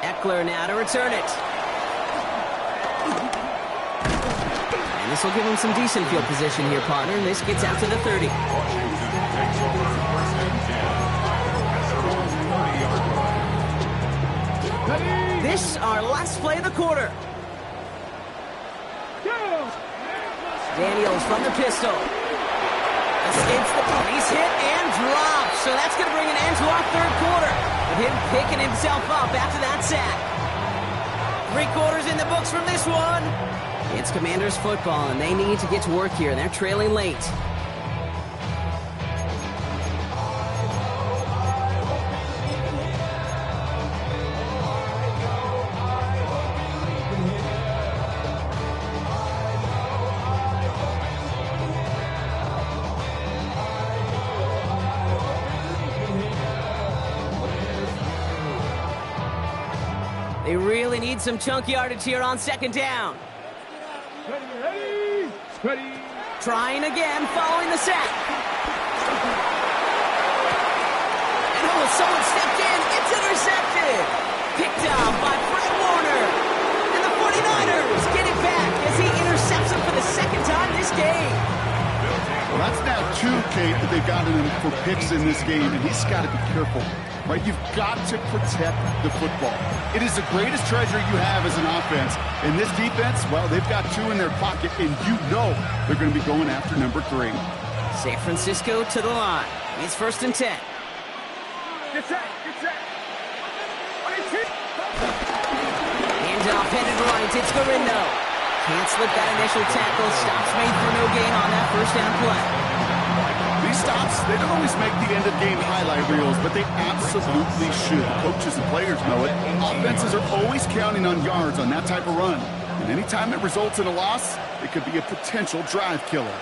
Eckler now to return it. And this will give him some decent field position here, partner. And this gets out to the 30. Washington takes over 1st and 10 at their own 40-yard line. This our last play of the quarter. Daniels from the pistol. Escapes the ball. He's hit and dropped. So that's going to bring an end to our 3rd quarter. With him picking himself up after that sack. 3 quarters in the books from this one. It's Commanders football, and they need to get to work here. They're trailing late. They really need some chunk yardage here on 2nd down. Ready. Trying again, following the sack. And someone stepped in. It's intercepted. Picked up by Fred Warner. And the 49ers get it back as he intercepts him for the 2nd time this game. Well, that's now 2, Kate, that they've gotten him for picks in this game, and he's got to be careful. Right, you've got to protect the football. It is the greatest treasure you have as an offense. And this defense, well, they've got 2 in their pocket, and you know they're going to be going after number 3. San Francisco to the line. It's 1st and 10. Get set. Handoff headed right. It's Gorindo. Can't slip that initial tackle. Stops made for no gain on that 1st down play. These stops, they don't always make the end-of-game highlight reels, but they absolutely should. Coaches and players know it. Offenses are always counting on yards on that type of run. And anytime it results in a loss, it could be a potential drive killer.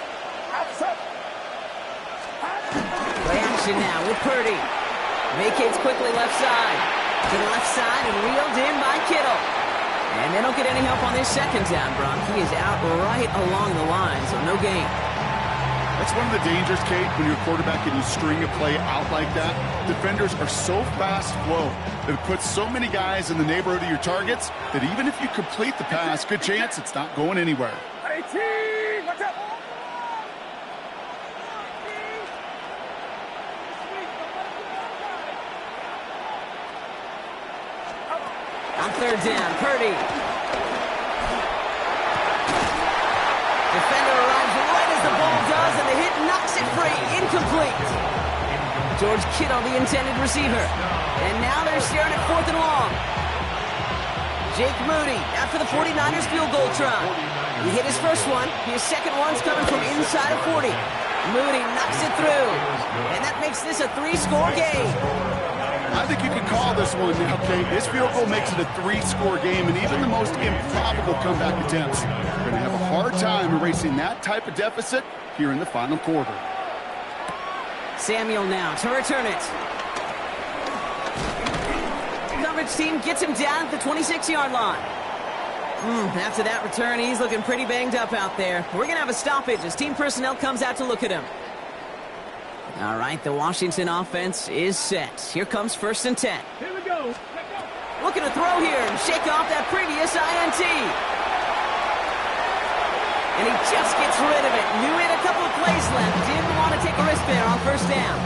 Play action now with Purdy. Vacates quickly left side. To the left side and reeled in by Kittle. And they don't get any help on this 2nd down, Brock. He is out right along the line, so no gain. That's one of the dangers, Kate, when you're a quarterback and you string a play out like that. Defenders are so fast flow that it puts so many guys in the neighborhood of your targets that even if you complete the pass, good chance it's not going anywhere. 18, watch out. On 3rd down, Purdy. Defender arrives right as the ball does, and the hit knocks it free. George Kittle, the intended receiver. And now they're staring at 4th and long. Jake Moody after the 49ers field goal try. He hit his first one. His second one's coming from inside of 40. Moody knocks it through. And that makes this a 3-score game. I think you can call this one now, Kate. This field goal makes it a 3-score game, and even the most improbable comeback attempts are going to have a hard time erasing that type of deficit here in the final quarter. Samuel now to return it. Coverage team gets him down at the 26-yard line. After that return, he's looking pretty banged up out there. We're going to have a stoppage as team personnel comes out to look at him. All right, the Washington offense is set. Here comes 1st and 10. Here we go. Looking to throw here and shake off that previous INT. And he just gets rid of it. Knew he had a couple of plays left. Didn't want to take a risk there on 1st down.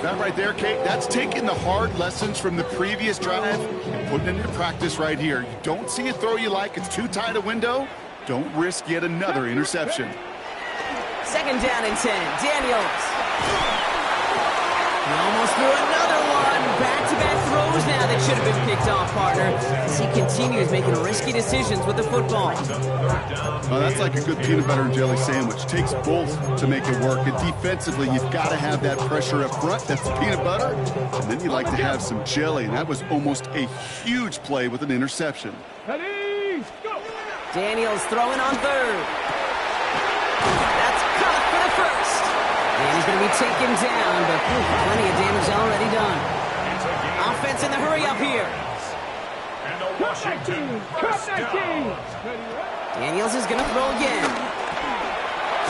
That right there, Kate, that's taking the hard lessons from the previous drive and putting it into practice right here. You don't see a throw you like. It's too tight a window. Don't risk yet another interception. 2nd down and 10. Daniels. He almost threw another one. Back-to-back throws now that should have been picked off, partner. As he continues making risky decisions with the football. Well, that's like a good peanut butter and jelly sandwich. Takes both to make it work. And defensively, you've got to have that pressure up front. That's the peanut butter. And then you like to have some jelly. And that was almost a huge play with an interception. Ready, go. Daniels throwing on 3rd. That's caught for the 1st. And he's going to be taken down, but plenty of damage already done. Offense in the hurry up here. And a Washington first down. Daniels is going to throw again.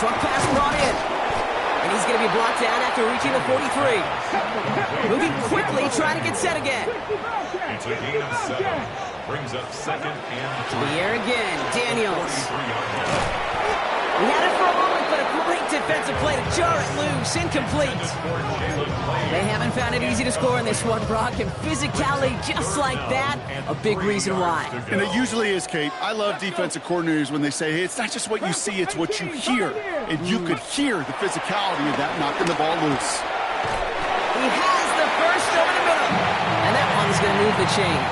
Short pass brought in. And he's going to be blocked down after reaching the 43. Moving quickly, trying to get set again. It's a gain of 7. Brings up 2nd and 3. The air again. Daniels. He had it for a moment, but a great defensive play to jar it loose. Incomplete. They haven't found it easy to score in this one, Brock, and physicality just like that, a big reason why. And it usually is, Kate. I love defensive coordinators when they say, hey, it's not just what you see, it's what you hear. And you could hear the physicality of that knocking the ball loose. He has the first over the middle, and that one's going to move the chain.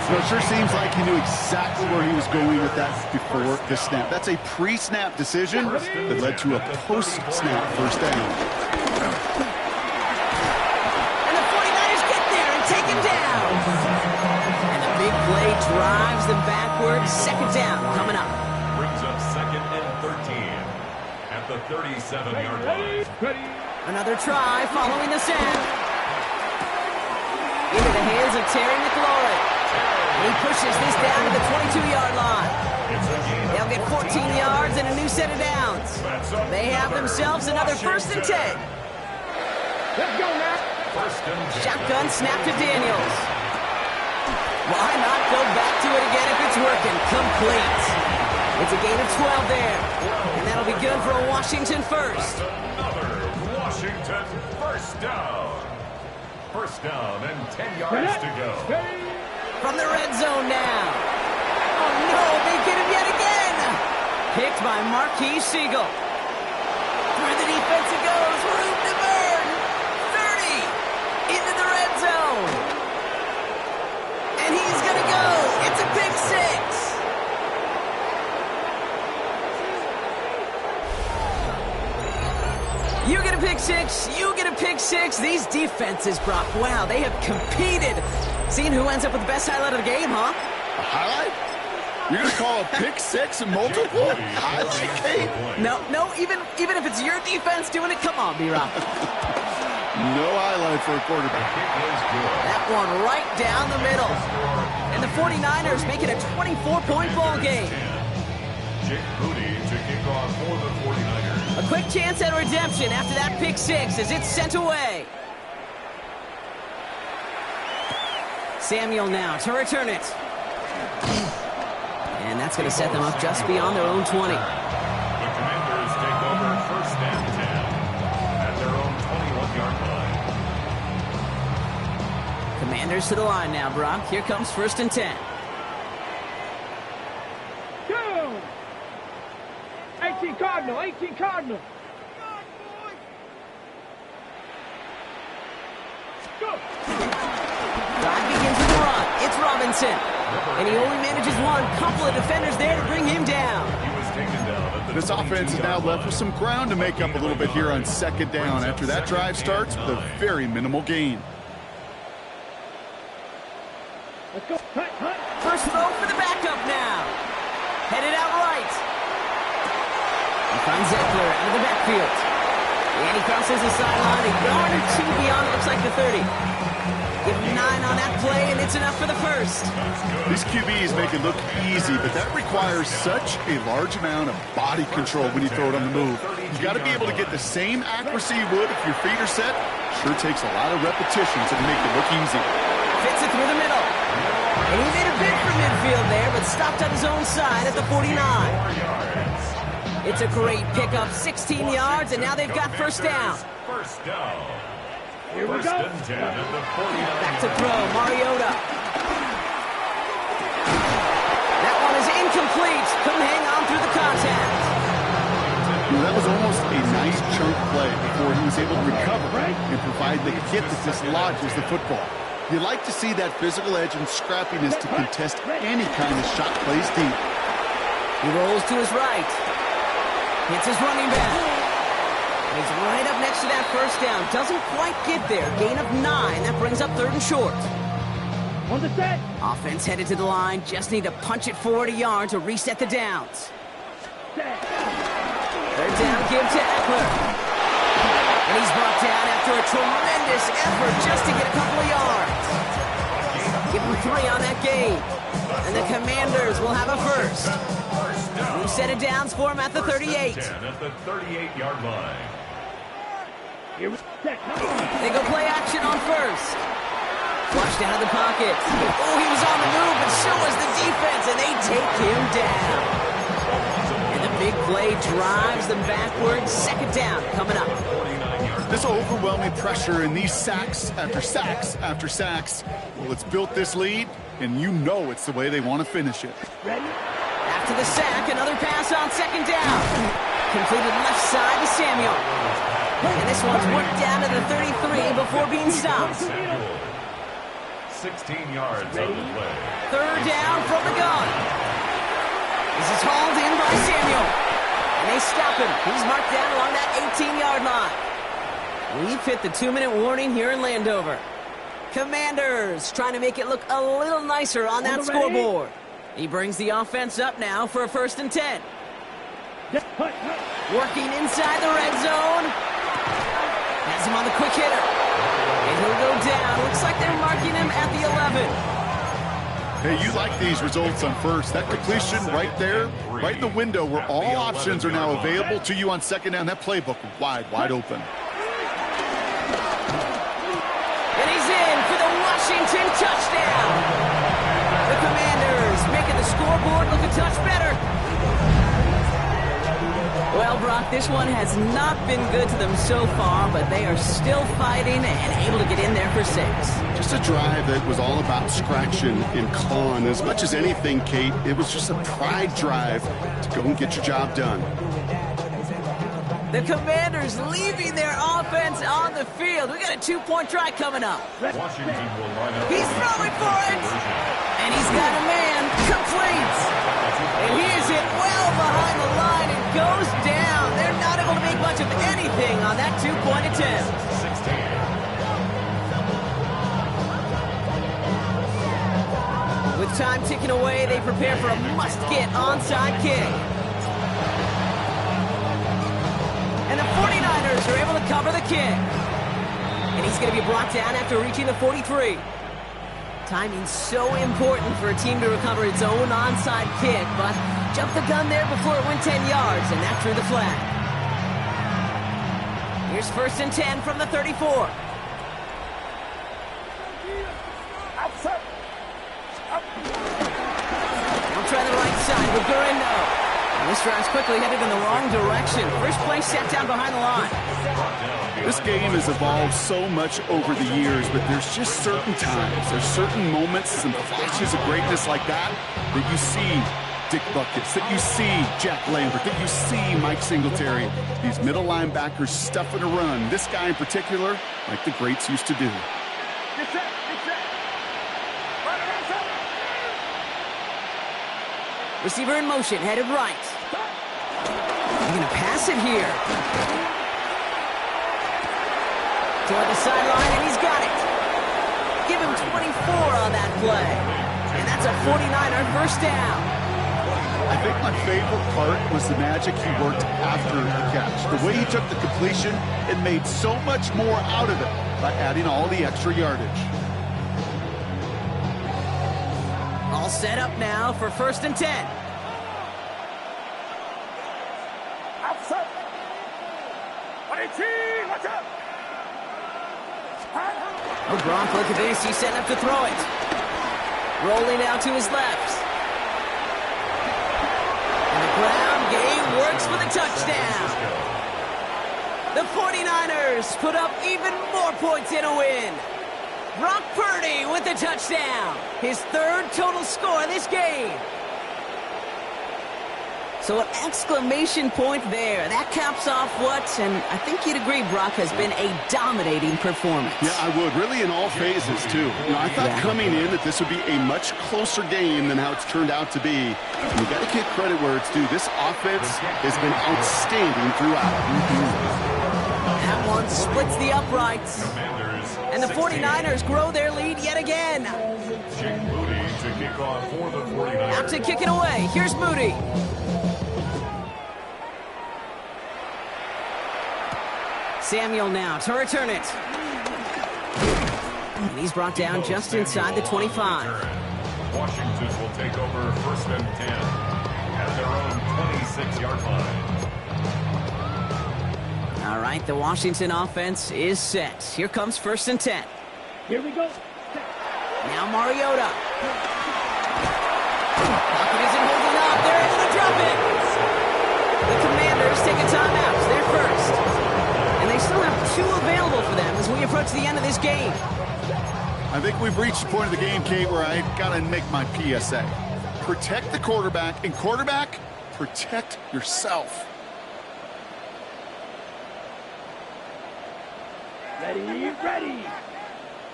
So it sure seems like he knew exactly where he was going with that before the snap. That's a pre-snap decision that led to a post-snap 1st down. And the 49ers get there and take him down. And the big play drives them backwards. 2nd down coming up. Brings up 2nd and 13 at the 37-yard line. Another try following the snap. Into the hands of Terry McLaurin. He pushes this down to the 22-yard line. They'll get 14 yards and a new set of downs. They have themselves another 1st and 10. Let's go now. Shotgun snap to Daniels. Why not go back to it again if it's working? Complete. It's a gain of 12 there. And that'll be good for a Washington first. Another Washington first down. First down and 10 yards to go. From the red zone now. Oh no, they get him yet again. Picked by Marquise Siegel. Through the defense it goes. Room to burn. 30. Into the red zone. And he's going to go. It's a pick 6. You get a pick 6. You get a pick 6. These defenses, Brock, wow, they have competed. Seeing who ends up with the best highlight of the game, huh? A highlight? You're going to call a pick 6 a multiple highlight, Kate? No, even if it's your defense doing it, come on, B-Rob. No highlight for a quarterback. That one right down the middle. And the 49ers make it a 24-point ball game. Jake Moody to kick off for the 49ers. A quick chance at redemption after that pick 6 as it's sent away. Samuel now to return it. And that's going to set them up just beyond their own 20. The Commanders take over 1st and 10 at their own 21-yard line. Commanders to the line now, Brock. Here comes 1st and 10. Go. 18 Cardinal, 18 Cardinal. Drive begins with a run. It's Robinson. And he only manages one. Couple of defenders there to bring him down. This offense is now left with some ground to make up a little bit here on second down after that drive starts with a very minimal gain. Let's go. Hunt. First throw for the backup now. Headed out right. He finds Eckler out of the backfield. And he crosses the sideline. A yard or two beyond, it looks like the 30. Give him 9 on that play, and it's enough for the first. These QBs make it look easy, but that requires such a large amount of body control when you throw it on the move. You've got to be able to get the same accuracy you would if your feet are set. Sure takes a lot of repetitions to make it look easy. Fits it through the middle. And he made a bid for midfield there, but stopped on his own side at the 49. It's a great pickup, 16 yards, and now they've got first down. First down. Here we go. First and 10 at the 49. Back to throw, Mariota. That one is incomplete. Couldn't hang on through the contact. That was almost a nice chunk play before he was able to recover and provide the hit that dislodges the football. You like to see that physical edge and scrappiness to contest any kind of shot plays deep. He rolls to his right. Hits his running back. He's right up next to that first down. Doesn't quite get there. Gain of 9. That brings up 3rd and short. On the set. Offense headed to the line. Just need to punch it forward a yard to reset the downs. Set. 3rd down, give to Eckler. And he's brought down after a tremendous effort just to get a couple of yards. Give him 3 on that game. And the Commanders will have a first. New set of downs for him at the 38. 10 at the 38-yard line. Here we set. They go play action on first. Flushed out of the pocket. Oh, he was on the move, but so was the defense, and they take him down. And the big play drives them backwards. 2nd down coming up. This overwhelming pressure and these sacks after sacks after sacks, well, it's built this lead, and you know it's the way they want to finish it. Ready? After the sack, another pass on 2nd down. Completed left side to Samuel. And this one's worked down to the 33 before being stopped. 16 yards on the play. 3rd down from the gun. This is hauled in by Samuel. And they stop him. He's marked down along that 18-yard line. We've hit the 2-minute warning here in Landover. Commanders trying to make it look a little nicer on that scoreboard. He brings the offense up now for a 1st and 10. Working inside the red zone. Has him on the quick hitter. And he'll go down. Looks like they're marking him at the 11. Hey, you like these results on first. That completion right there, right in the window where all options are now available to you on 2nd down. That playbook wide open. And he's in for the Washington touchdown. The Commanders making the scoreboard look a touch better. Well, Brock, this one has not been good to them so far, but they are still fighting and able to get in there for 6. Just a drive that was all about scratching and clawing. As much as anything, Kate, it was just a pride drive to go and get your job done. The Commanders leaving their offense on the field. We got a 2-point try coming up. Washington will line up. He's throwing for it. And he's got a man. Complete. And he is hit well behind the line and goes down. They're not able to make much of anything on that 2-point attempt. 16. With time ticking away, they prepare for a must-get onside kick. And the 49ers are able to cover the kick. And he's going to be brought down after reaching the 43. Timing's so important for a team to recover its own onside kick, but jumped the gun there before it went 10 yards, and that drew the flag. Here's 1st and 10 from the 34. They'll try the right side with Guerrero. This drive's quickly headed in the wrong direction. First play set down behind the line. This game has evolved so much over the years, but there's just certain times, there's certain moments and flashes of greatness like that you see Dick Buckets, that you see Jack Lambert, that you see Mike Singletary. These middle linebackers stuffing a run. This guy in particular, like the greats used to do. Get set. Get set. Right, set. Receiver in motion, headed right. He's going to pass it here. Toward the sideline, and he's got it. Give him 24 on that play. And that's a 49er first down. I think my favorite part was the magic he worked after the catch. The way he took the completion and made so much more out of it by adding all the extra yardage. All set up now for 1st and 10. Outside. 18, watch out. Gronk, look at this. He's setting up to throw it. Rolling out to his left. And the ground game works for the touchdown. The 49ers put up even more points in a win. Brock Purdy with the touchdown. His 3rd total score this game. So an exclamation point there. That caps off what, and I think you'd agree, Brock, has been a dominating performance. Yeah, I would. Really in all phases, too. You know, I thought coming in that this would be a much closer game than how it's turned out to be. And you got to give credit where it's due. This offense has been outstanding throughout. That one splits the uprights. And the 49ers grow their lead yet again. Jake Moody to kick off for the 49ers. Out to kick it away. Here's Moody. Samuel now to return it. And he's brought down just inside the 25. Washington will take over 1st and 10 at their own 26-yard line. All right, the Washington offense is set. Here comes 1st and 10. Here we go. Now Mariota. Pocket isn't holding up. They're able to drop it. The Commanders take a timeout. They're first. And they still have 2 available for them as we approach the end of this game. I think we've reached the point of the game, Kate, where I got to make my PSA. Protect the quarterback, and quarterback, protect yourself. Ready.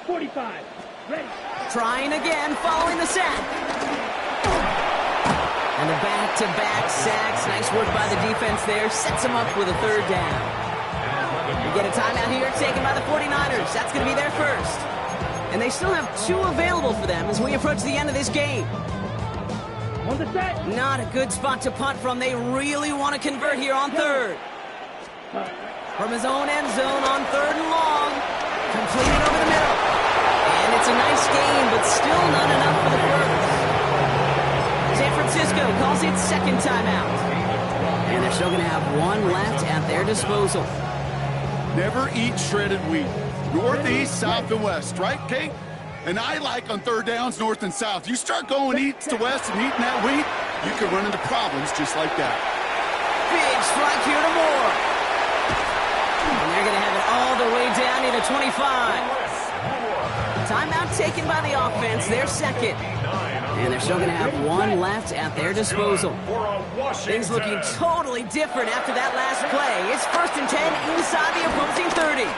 45. Ready. Trying again, following the sack. And the back-to-back sacks. Nice work by the defense there. Sets them up with a 3rd down. We get a timeout here taken by the 49ers. That's going to be their first. And they still have 2 available for them as we approach the end of this game. On the set. Not a good spot to punt from. They really want to convert here on 3rd. From his own end zone on 3rd and long. Completed over the middle. And it's a nice gain, but still not enough for the first. San Francisco calls it 2nd timeout. And they're still going to have 1 left at their disposal. Never eat shredded wheat. North, east, south, and west, right, Kate? And I like on 3rd downs, north and south. You start going east to west and eating that wheat, you can run into problems just like that. Big strike here to Moore. And they're going to have it all the way down to the 25. Timeout taken by the offense, their 2nd. And they're still going to have 1 left at their disposal. Things looking totally different after that last play. It's 1st and 10 inside the opposing 30.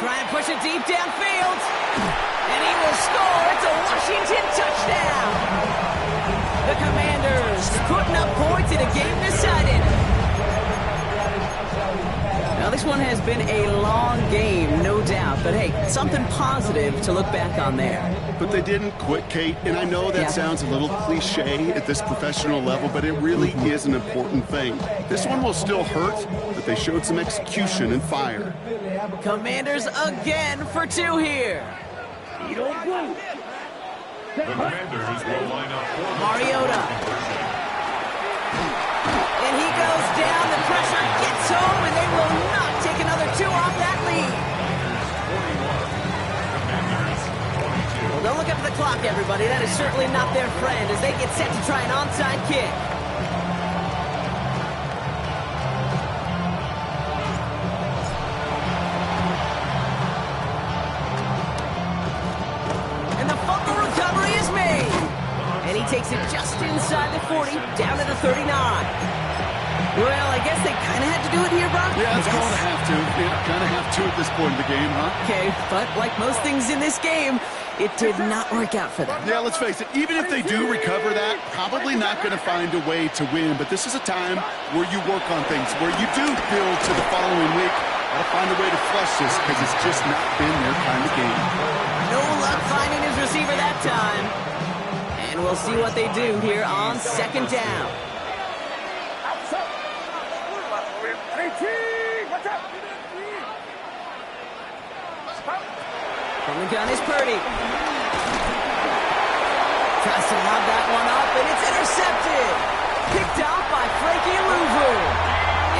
Trying to push it deep downfield. And he will score. It's a Washington touchdown. The Commanders putting up points in a game decided. Now, this one has been a long game, no doubt. But, hey, something positive to look back on there. But they didn't quit, Kate. And I know that sounds a little cliche at this professional level, but it really is an important thing. This one will still hurt, but they showed some execution and fire. Commanders again for 2 here. You don't blue. The Commanders will line up for Mariota. And he goes down. The pressure gets home, and they will not take another 2 off that lead. Well, don't look up at the clock, everybody. That is certainly not their friend as they get set to try an onside kick. And the fumble recovery is made. And he takes it just inside the 40, down to the 39. Well, I guess they kind of had to do it here, Brock. Yeah, it's called a half to. Yeah, kind of have to at this point in the game, huh? Okay, but like most things in this game, it did not work out for them. Yeah, let's face it, even if they do recover that, probably not going to find a way to win. But this is a time where you work on things, where you do build to the following week. Got to find a way to flush this because it's just not been their kind of game. No luck finding his receiver that time. And we'll see what they do here on second down. From the gun is Purdy. Tries to lob that one up, and it's intercepted. Picked out by Frankie Louvu.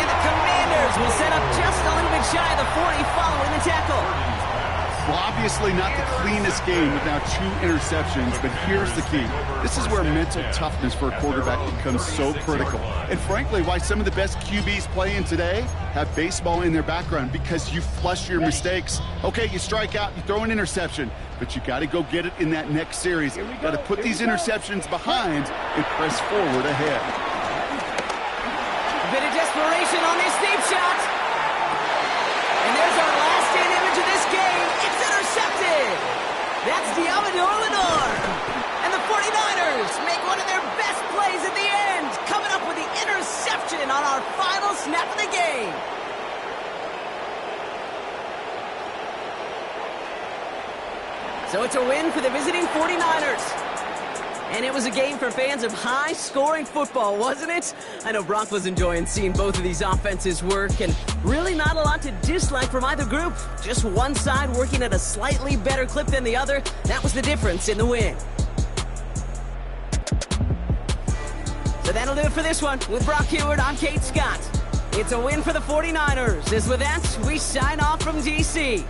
And the Commanders will set up just a little bit shy of the 40 following the tackle. Well, obviously not the cleanest game with now 2 interceptions, but here's the key. This is where mental toughness for a quarterback becomes so critical. And frankly, why some of the best QBs playing today have baseball in their background, because you flush your mistakes. Okay, you strike out, you throw an interception, but you got to go get it in that next series. You got to put these interceptions behind and press forward ahead. A bit of desperation on this deep shot. And there's our last-in image of this game. It's intercepted. That's Diamador Lenore. And the 49ers make one of their best plays at the end, coming up with the interception on our final snap of the game. So it's a win for the visiting 49ers. And it was a game for fans of high-scoring football, wasn't it? I know Brock was enjoying seeing both of these offenses work, and really not a lot to dislike from either group. Just one side working at a slightly better clip than the other. That was the difference in the win. So that'll do it for this one. With Brock Huard, I'm Kate Scott. It's a win for the 49ers. As with that, we sign off from D.C.